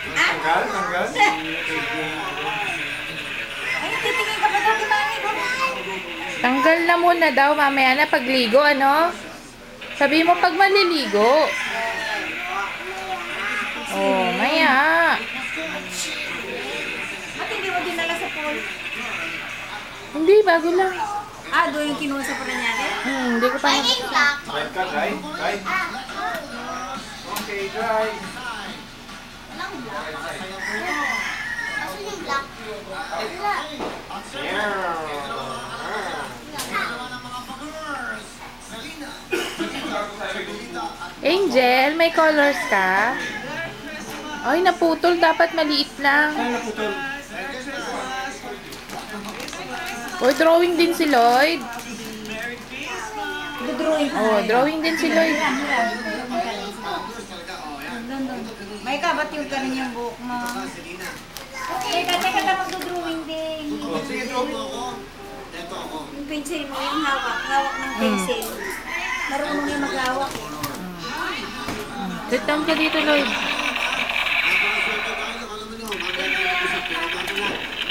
Tanggal, tanggal. Ay, titingin ka pa daw kay Mami. Tanggal na muna daw, mamaya na pagligo, ano? Sabi mo pag maliligo. Oh, maya. At hindi mo dinala sa pool? Hindi, bago lang. Ah, doon yung kinuha sa pala niya. Hindi ko pa Drive ka, drive. Drive. Okay, drive. Angel, may colors ka? Ay, naputol. Dapat maliit lang. Saan naputol? Or drawing din si Lloyd. Drawing ka. Oh, drawing din si Lloyd. May kabat yung kanin yung buhok mo. Teka lang mag-drawing din. Sige, drawing. Yung pencil mo, yung hawak ng pencil. Marunong yung maghawak. Sit down ka dito, Lloyd.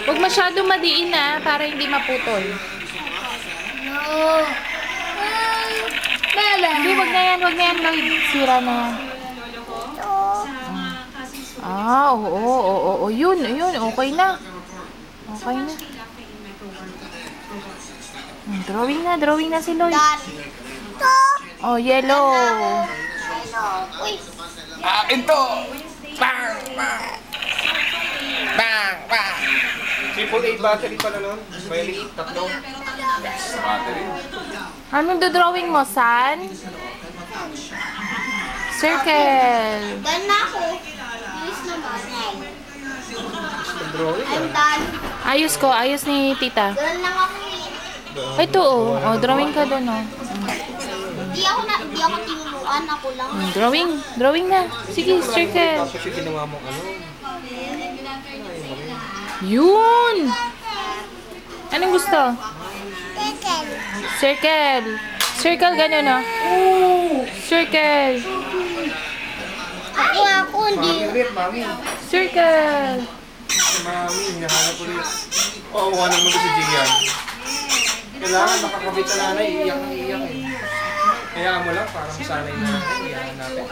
Huwag masyadong madiin na para hindi maputol. No. Hindi, wag na yan, Lloyd. Sira na yan. Ah, oo, yun, okay na. Okay na. Drawing na si Lloyd. Oh, yellow. Akin to! Bang! Bang! Bang! Bang! Triple A battery pala nun. May tatlo. Battery. Anong dodrawing mo, San? Circle. Done na ako. Bilis naman. Drawing I'm done. Ayos ni tita. Done lang ako eh. Ito, oh, drawing ka doon, oh. Hindi ako tinuruan. Ako lang. Drawing na. Sige, circle. Tapos yung ginawa mong ano. Yun! Anong gusto? Second. Circle, ganun, oh. Circle. Ako hindi. Mami ulit, mami. Circle. Mami, hinahanap ulit. Oo, anong mo si Jian. Kailangan makakabit sa nanay, iiyak eh. Kaya mo lang, parang sanay na iiyakan natin.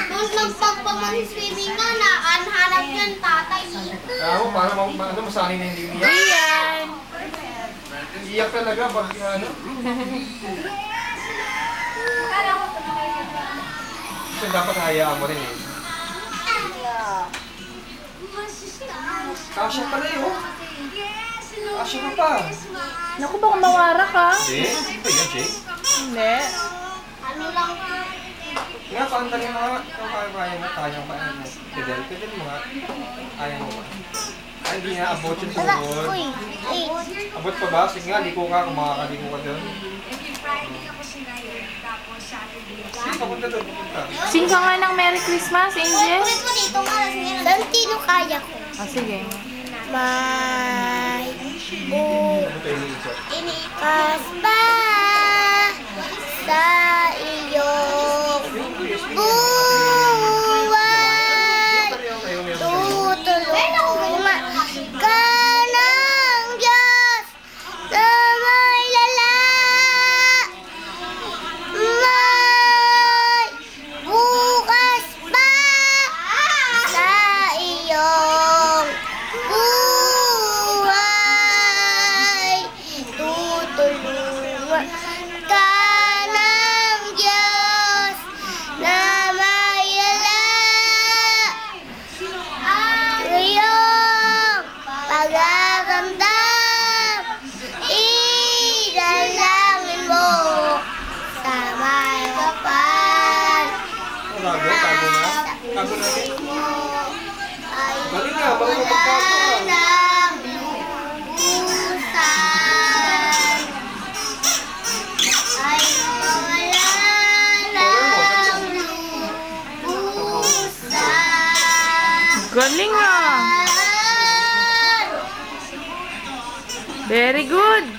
Nung nagpagpamang-swimming na, hanap yan tatay. Kaya mo, parang masanay na hindi iiyak. Ayan. Iiyak talaga pag ano. So dapat hayaan mo rin eh. Kasya pala eh, oh. Kasya ka pa. Naku, baka mawara ka. Hindi? Ito yan, Jay. Hindi. Ano lang. Nga, paantarin mo nga. Ikaw kaya mo, kaya mo. Pedal mo nga. Kaya mo ba? Ay, hindi nga, abot yung sugod. Uy. Abot pa ba? Sige nga, liko ka kung makakaliko ka doon. Sige, papunta doon, papunta. Sing ka nga ng Merry Christmas, Angel. Ulit mo dito nga. Santino kaya ko. Ah, sige. May Ano tayo iniisip? inikas ba sa iyong buwan? Tutulungan ka ng Diyos na may lala. May bukas pa sa iyong buhay. Tutulungan ka ng Diyos na may lala. Ngayong pagkakamdam, idalangin mo sa may kapal. Tago na. Tago natin. Ay Balik nga, balik mo magpapasok ka. ng lubusan. Ay wala ng lubusan. Galing ah. Very good.